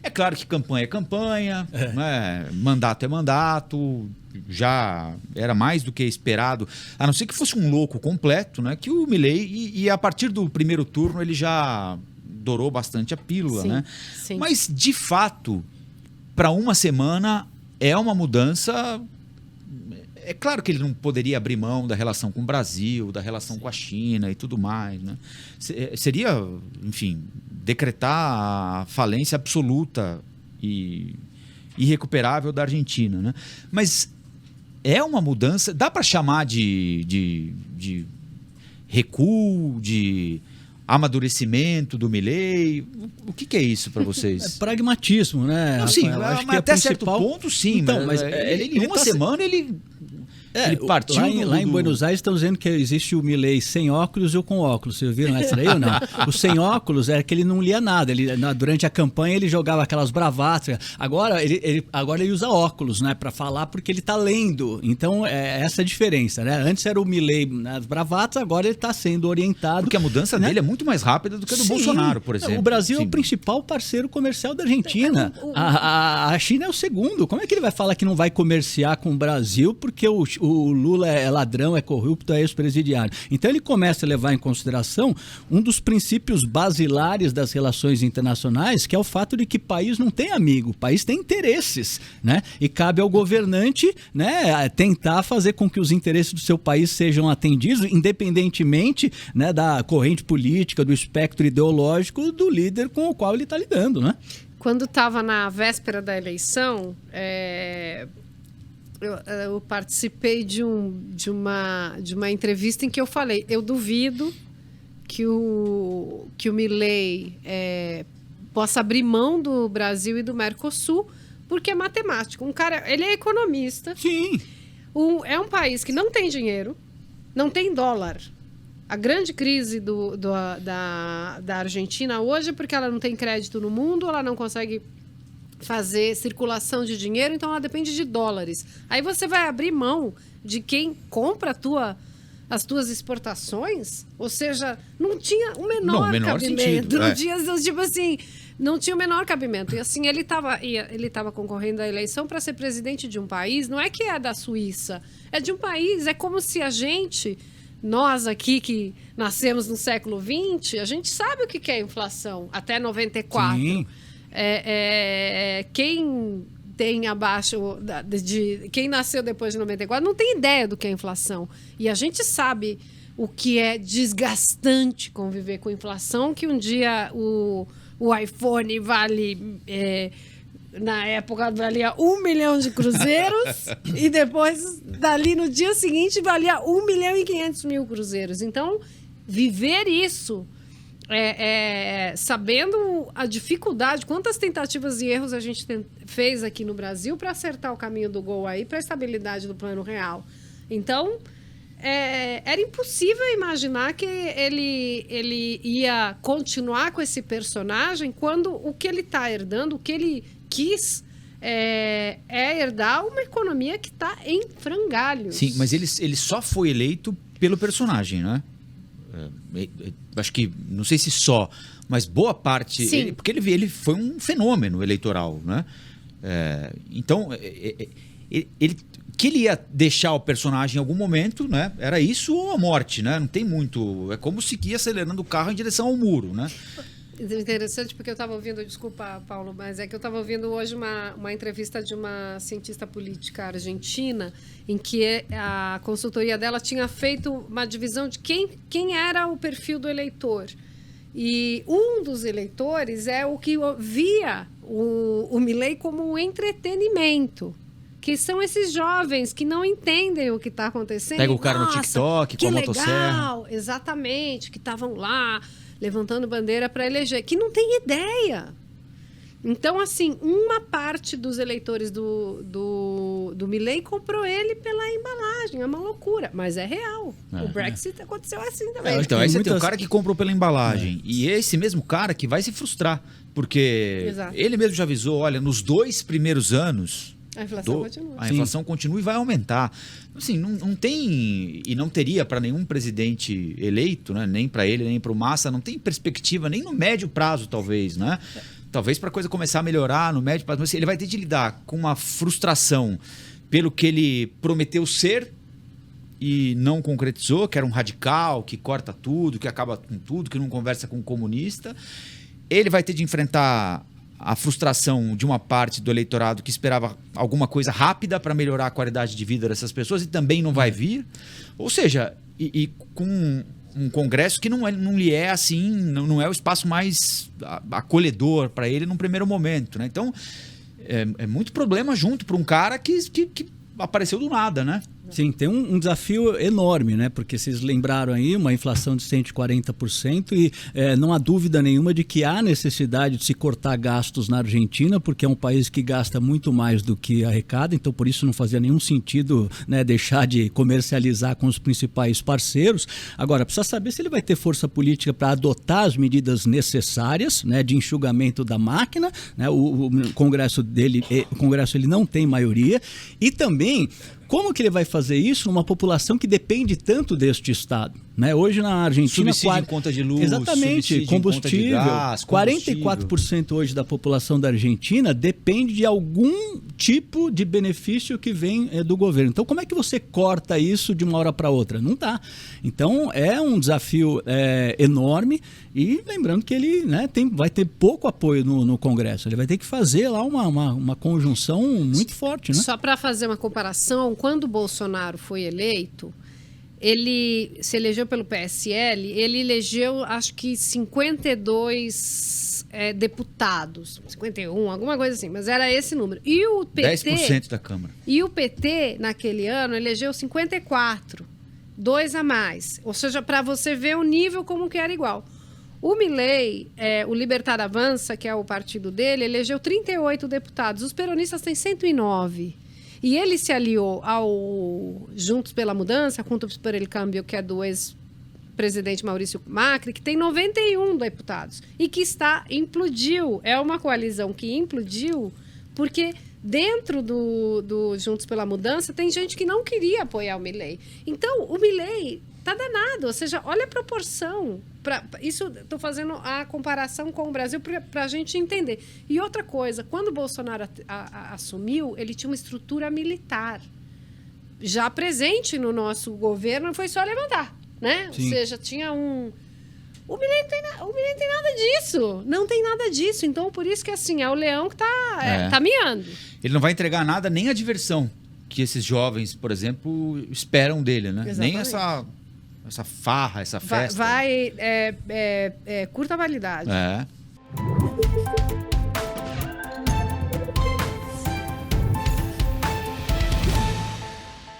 É claro que campanha é campanha, né? Mandato é mandato, já era mais do que esperado, a não ser que fosse um louco completo, né? Que o Milei, e a partir do primeiro turno ele já dourou bastante a pílula, Sim, né? sim. Mas, de fato, para uma semana é uma mudança. É claro que ele não poderia abrir mão da relação com o Brasil, da relação com a China e tudo mais, né? Seria, enfim, decretar a falência absoluta e irrecuperável da Argentina, né? Mas é uma mudança, dá para chamar de recuo, de amadurecimento do Milei? O que é isso para vocês? É pragmatismo, né? Não, sim, Rafael? Acho que até principal... certo ponto, sim. Então, mas ele em uma tá... semana ele partiu lá em Buenos Aires estão dizendo que existe o Milei sem óculos e o com óculos. Vocês viram essa daí ou não? O sem óculos é que ele não lia nada. Durante a campanha ele jogava aquelas bravatas. Agora ele usa óculos, né, para falar porque ele está lendo. Então é essa a diferença, né? Antes era o Milei nas bravatas, agora ele está sendo orientado. Porque a mudança dele é muito mais rápida do que a do Bolsonaro, por exemplo. O Brasil é o principal parceiro comercial da Argentina. A China é o segundo. Como é que ele vai falar que não vai comerciar com o Brasil porque o Lula é ladrão, é corrupto, é ex-presidiário? Então ele começa a levar em consideração um dos princípios basilares das relações internacionais, que é o fato de que país não tem amigo, país tem interesses, né? E cabe ao governante, né, tentar fazer com que os interesses do seu país sejam atendidos, independentemente, né, da corrente política, do espectro ideológico do líder com o qual ele está lidando, né? Quando estava na véspera da eleição, eu participei de uma entrevista em que eu falei, eu duvido que o Milei possa abrir mão do Brasil e do Mercosul, porque é matemático. Um cara, ele é economista. Sim. É um país que não tem dinheiro, não tem dólar. A grande crise da Argentina hoje é porque ela não tem crédito no mundo, ela não consegue fazer circulação de dinheiro, então ela depende de dólares. Aí você vai abrir mão de quem compra as tuas exportações? Ou seja, não tinha o menor cabimento. Sentido, não tinha, tipo assim, não tinha o menor cabimento. E assim, ele estava concorrendo à eleição para ser presidente de um país, não é que é da Suíça, é de um país, é como se nós aqui que nascemos no século XX, a gente sabe o que é inflação, até 94. Sim. Quem tem abaixo quem nasceu depois de 94 não tem ideia do que é inflação. E a gente sabe o que é desgastante conviver com inflação, que um dia o iPhone vale... na época valia 1 milhão de cruzeiros e depois, dali no dia seguinte, valia 1 milhão e 500 mil cruzeiros. Então, viver isso, sabendo a dificuldade, quantas tentativas e erros a gente fez aqui no Brasil para acertar o caminho do gol aí, para a estabilidade do Plano Real. Então, era impossível imaginar que ele ia continuar com esse personagem quando o que ele está herdando, o que ele quis herdar uma economia que está em frangalhos. Sim, mas ele só foi eleito pelo personagem, né? Acho que, não sei se só, mas boa parte... porque ele foi um fenômeno eleitoral, né? Então, que ele ia deixar o personagem em algum momento, né? Era isso ou a morte, né? Não tem muito... É como se ia acelerando o carro em direção ao muro, né? Interessante, porque eu estava ouvindo, desculpa, Paulo, mas é que eu estava ouvindo hoje uma entrevista de uma cientista política argentina, em que a consultoria dela tinha feito uma divisão de quem era o perfil do eleitor. E um dos eleitores é o que via o Milei como um entretenimento, que são esses jovens que não entendem o que está acontecendo. Pega o cara no TikTok com a motosserra. Legal, exatamente, que estavam lá levantando bandeira para eleger, que não tem ideia. Então, assim, uma parte dos eleitores do Milei comprou ele pela embalagem. É uma loucura, mas é real. O Brexit aconteceu assim também. Então, aí você tem um cara que comprou pela embalagem. E esse mesmo cara que vai se frustrar. Porque ele mesmo já avisou, olha, nos 2 primeiros anos... A inflação continua. A inflação continua e vai aumentar. Assim, não tem, e não teria para nenhum presidente eleito, né, nem para ele, nem para o Massa, não tem perspectiva, nem no médio prazo, talvez, né, talvez para a coisa começar a melhorar no médio prazo, mas ele vai ter de lidar com uma frustração pelo que ele prometeu ser e não concretizou, que era um radical, que corta tudo, que acaba com tudo, que não conversa com um comunista. Ele vai ter de enfrentar a frustração de uma parte do eleitorado que esperava alguma coisa rápida para melhorar a qualidade de vida dessas pessoas e também não vai vir. Ou seja, e com um congresso que não lhe é assim, não é o espaço mais acolhedor para ele num primeiro momento, né? Então, é muito problema junto para um cara que apareceu do nada, né? Sim, tem um desafio enorme, né? Porque vocês lembraram aí uma inflação de 140% e não há dúvida nenhuma de que há necessidade de se cortar gastos na Argentina, porque é um país que gasta muito mais do que arrecada, então por isso não fazia nenhum sentido, né, deixar de comercializar com os principais parceiros. Agora, precisa saber se ele vai ter força política para adotar as medidas necessárias, né, de enxugamento da máquina, né? O Congresso dele, ele não tem maioria, e também como que ele vai fazer isso numa população que depende tanto deste Estado? Né? Hoje na Argentina... Subsídio em conta de luz, exatamente, combustível. Em conta de gás, 44% hoje da população da Argentina depende de algum tipo de benefício que vem do governo. Então, como é que você corta isso de uma hora para outra? Não dá. Então, é um desafio enorme e lembrando que ele, né, vai ter pouco apoio no Congresso. Ele vai ter que fazer lá uma conjunção muito forte. Né? Só para fazer uma comparação, quando o Bolsonaro foi eleito, ele se elegeu pelo PSL, ele elegeu acho que 52 deputados, 51, alguma coisa assim, mas era esse número. E o PT, 10% da Câmara. E o PT, naquele ano, elegeu 54, 2 a mais. Ou seja, para você ver o nível como que era igual. O Milei, o Libertar Avança, que é o partido dele, elegeu 38 deputados. Os peronistas têm 109. E ele se aliou ao Juntos pela Mudança, Juntos por el Cambio, que é do ex-presidente Maurício Macri, que tem 91 deputados. E que implodiu. É uma coalizão que implodiu porque dentro do Juntos pela Mudança tem gente que não queria apoiar o Milei. Então, o Milei tá danado. Ou seja, olha a proporção. Estou fazendo a comparação com o Brasil para a gente entender. E outra coisa, quando o Bolsonaro assumiu, ele tinha uma estrutura militar já presente no nosso governo, foi só levantar, né? Sim. Ou seja, tinha um... O Milei não tem nada disso. Não tem nada disso. Então, por isso que assim, é o leão que tá miando. Ele não vai entregar nada, nem a diversão que esses jovens, por exemplo, esperam dele, né? Exatamente. Nem essa farra, essa festa. Curta validade.